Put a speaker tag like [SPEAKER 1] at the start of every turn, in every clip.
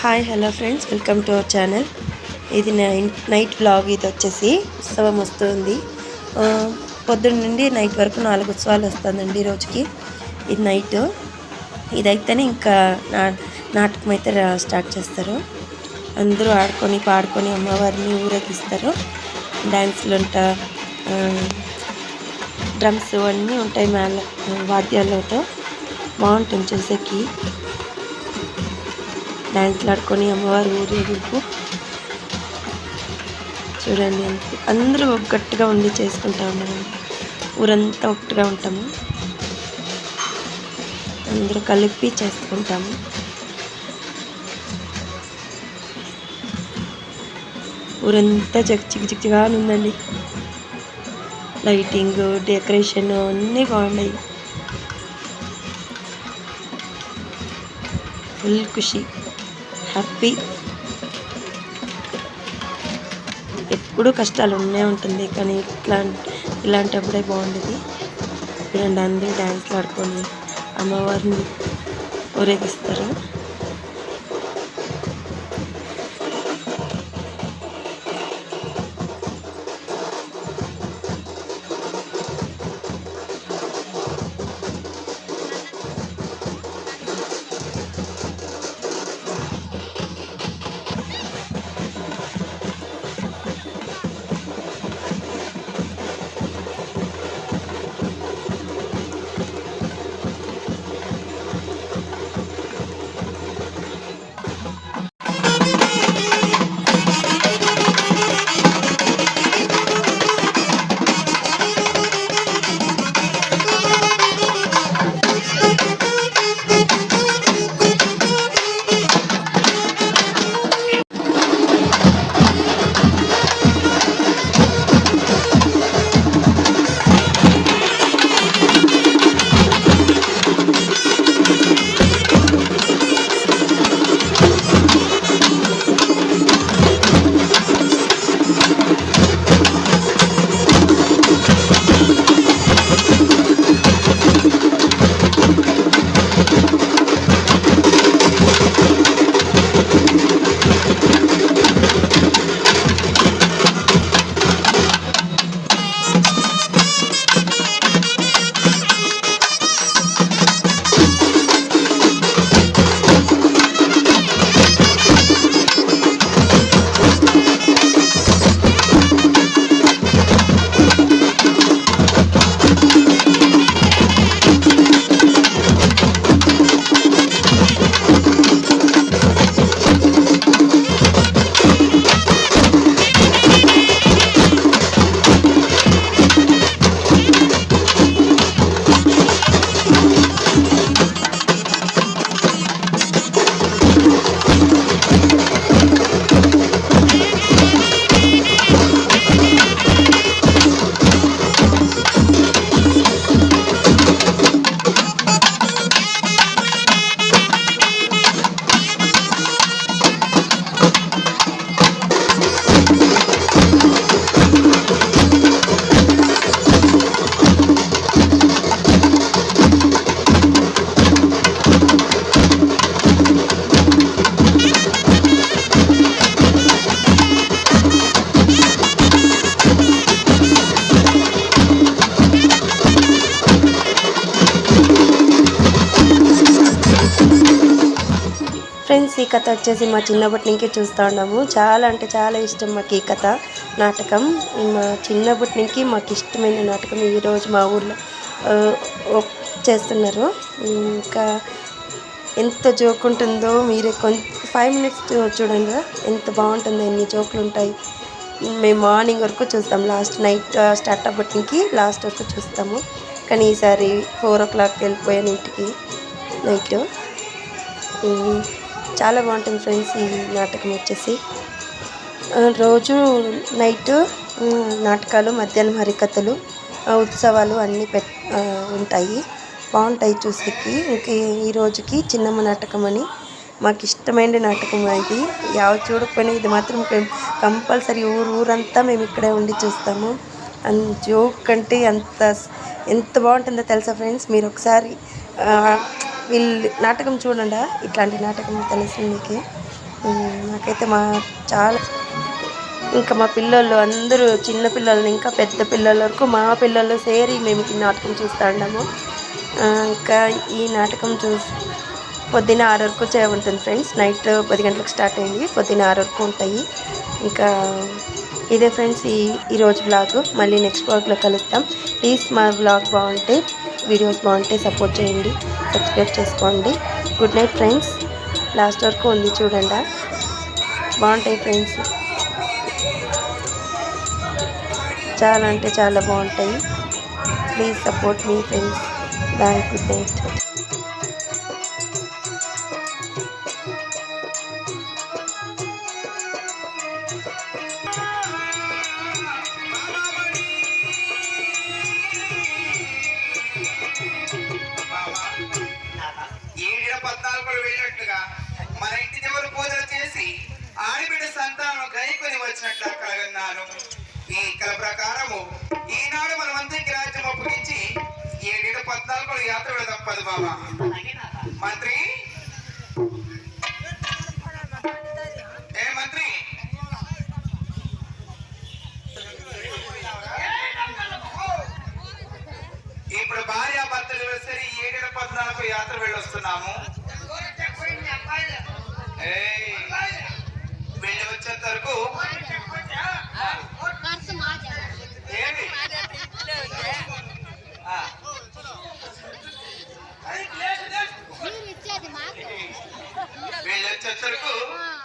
[SPEAKER 1] Hi hello friends, welcome to our channel. ఇది night vlog. ఇది వచ్చేసి ఉత్సవం వస్తుంది. పొద్దున్న నుండి నైట్ వరకు 4 ఉత్సవాలు వస్తుందండి రోజుకి. ఇది నైట్. ఇదైతేనే ఇంకా నాటకం అయితే స్టార్ట్ చేస్తారు. అందరూ ఆడుకొని పాడుకొని అమ్మవారిని ఊరేగిస్తారు. డ్యాన్స్లు ఉంటా, డ్రమ్స్ అన్నీ ఉంటాయి, మేళ వాద్యాలతో బాగుంటుంది చూసేకి. డ్యాన్స్లు ఆడుకొని అమ్మవారి ఊరేగింపు చూడండి. అందరూ ఒక్కట్టుగా ఉండి చేసుకుంటా ఉన్నాము. ఊరంతా ఒక్కటిగా ఉంటాము, అందరూ కలిపి చేసుకుంటాము. ఊరంతా చిక్చిగా ఉందండి. లైటింగ్, డెకరేషన్ అన్నీ బాగున్నాయి. ఫుల్ ఖుషి, హ్యాపీ. ఎప్పుడూ కష్టాలు ఉండే ఉంటుంది, కానీ ఇలాంటప్పుడే బాగుండేది. ఇలాంటి అందరూ డ్యాన్స్లు ఆడుకొని అమ్మవారిని ఊరేగిస్తారు. ఫ్రెండ్స్, ఈ కథ వచ్చేసి మా చిన్నప్పటి నుంచి చూస్తూ ఉన్నాము. చాలా అంటే చాలా ఇష్టం మాకు ఈ కథ, నాటకం. మా చిన్నప్పటి నుంచి మాకు ఇష్టమైన నాటకం. ఈరోజు మా ఊర్లో చేస్తున్నారు. ఇంకా ఎంత జోక్ ఉంటుందో మీరే 5 మినిట్స్ చూడండి, ఎంత బాగుంటుందో. ఎన్ని జోకులు ఉంటాయి. మేము మార్నింగ్ వరకు చూస్తాం, లాస్ట్ నైట్ స్టార్ట్ అప్పటి నుంచి లాస్ట్ వరకు చూస్తాము. కానీ ఈసారి 4 o'clock వెళ్ళిపోయాను ఇంటికి నైట్. చాలా బాగుంటుంది ఫ్రెండ్స్ ఈ నాటకం వచ్చేసి. రోజు నైట్ నాటకాలు, మధ్యాహ్నం హరికథలు, ఉత్సవాలు అన్నీ ఉంటాయి. బాగుంటాయి చూసేకి. ఇంకా ఈ రోజుకి చిన్నమ్మ నాటకం అని మాకు ఇష్టమైన నాటకం. ఇది ఎవరు చూడకపోయినా ఇది మాత్రం కంపల్సరీ ఊరంతా మేము ఇక్కడే ఉండి చూస్తాము. జోక్ అంటే ఎంత బాగుంటుందో తెలుసా ఫ్రెండ్స్. మీరు ఒకసారి వీళ్ళు నాటకం చూడండి, ఇట్లాంటి నాటకం తెలుస్తుంది మీకు. నాకైతే చాలా ఇంకా మా పిల్లలు అందరూ చిన్న పిల్లల్ని ఇంకా పెద్ద పిల్లల వరకు మా పిల్లలు సేరి మేము ఈ నాటకం చూస్తూ ఉన్నాము. ఇంకా ఈ నాటకం పొద్దున్న 6 వరకు ఉంటుంది ఫ్రెండ్స్. నైట్ 10 గంటలకు స్టార్ట్ అయింది, పొద్దున్న 6 వరకు ఉంటాయి. ఇంకా ఇదే ఫ్రెండ్స్ ఈరోజు వ్లాగ్. మళ్ళీ నెక్స్ట్ వ్లాగ్లో కలుద్దాం. ప్లీజ్ మా వ్లాగ్ బాగుంటే, వీడియోస్ బాగుంటే సపోర్ట్ చేయండి, సబ్స్క్రైబ్ చేసుకోండి. Good night friends. లాస్ట్ వరకు ఉంది చూడండి, బాగుంటాయి ఫ్రెండ్స్. చాలా అంటే చాలా బాగుంటాయి. ప్లీజ్ సపోర్ట్ మీ ఫ్రెండ్స్. Bye, good night.
[SPEAKER 2] మన ఇంటి దేవుడు పూజలు చేసి ఆడిబిడ్డ సంతానం గైకొని వచ్చినట్లు అక్కడ విన్నాను. ఈ కల ప్రకారము ఈనాడు మన మంత్రికి రాజ్యం అప్పగించి 7-14 యాత్ర తప్పదు బాబా. మంత్రి, ఏ మంత్రి, ఇప్పుడు భార్యాభర్తలు సరి 7-14 యాత్ర వెళ్ళొస్తున్నాము. వెళ్ళి వచ్చేంత వరకు వెళ్ళొచ్చేంతవరకు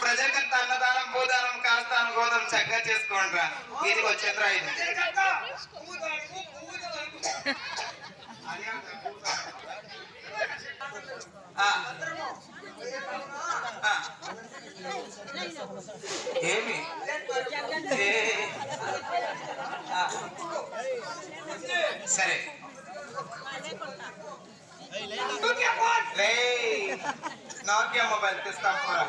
[SPEAKER 2] ప్రజలకంత అన్నదానం, భూదానం, కాస్తానం, గోదానం చక్కగా చేసుకోండి. ఇది వచ్చేంద్ర ఇది ఏమి సరే నోకియా మొబైల్ తీస్తాం కూడా.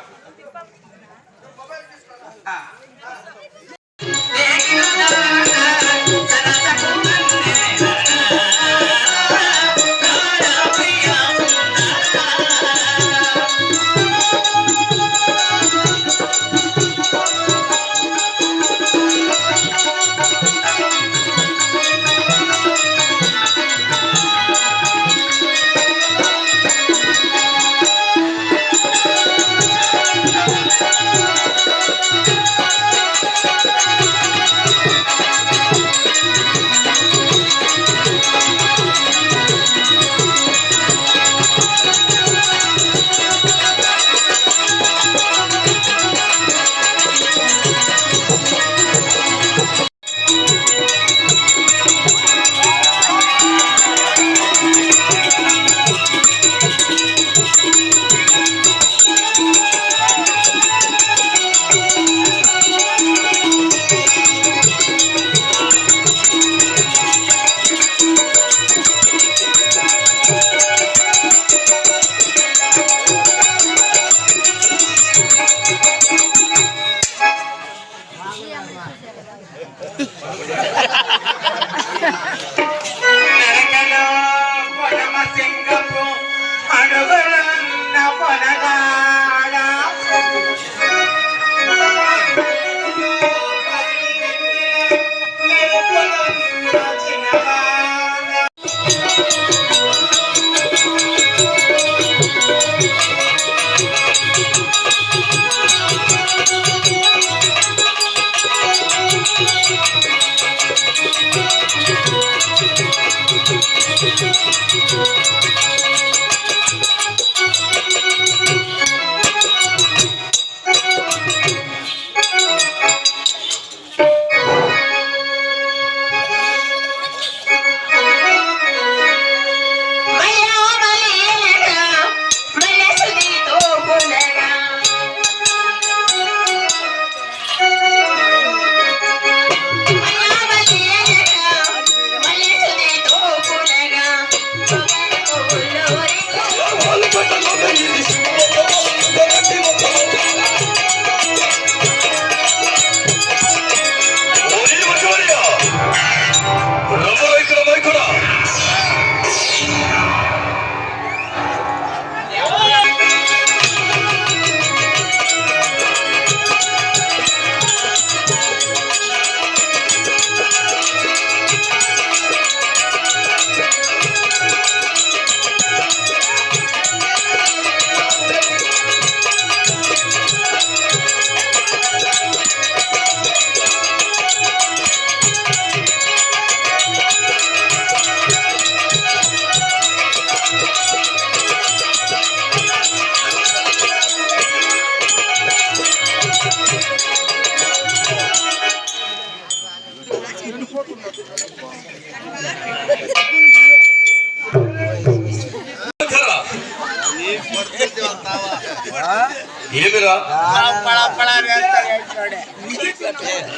[SPEAKER 3] ఏమిరా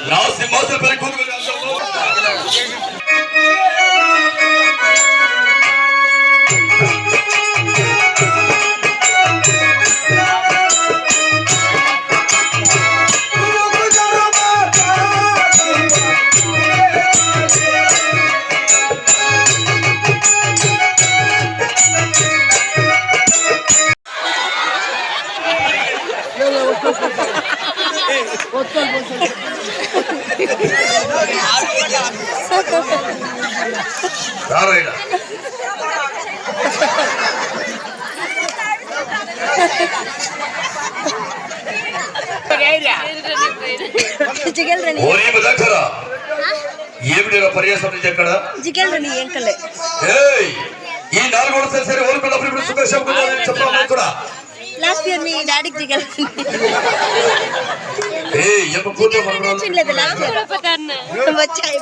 [SPEAKER 3] నా సింహాసనం పైన కూతురు రారాయణ ఓరే బదకరా ఏమిటి పర్యాసం నుంచి ఎక్కడ ఏయ్ ఈ 4 వరుసలు సరే ఓరుకున్నప్పుడు ఇప్పుడు సుఖేశం చెప్పాలి కూడా
[SPEAKER 1] లాస్ట్ ఇయర్ మీ డాడీకి జిగల్
[SPEAKER 3] ఏయ్ ఎంత పూర్తి మనలో
[SPEAKER 1] చిన్నది లాస్ట్ ఇయర్ వచ్చాయి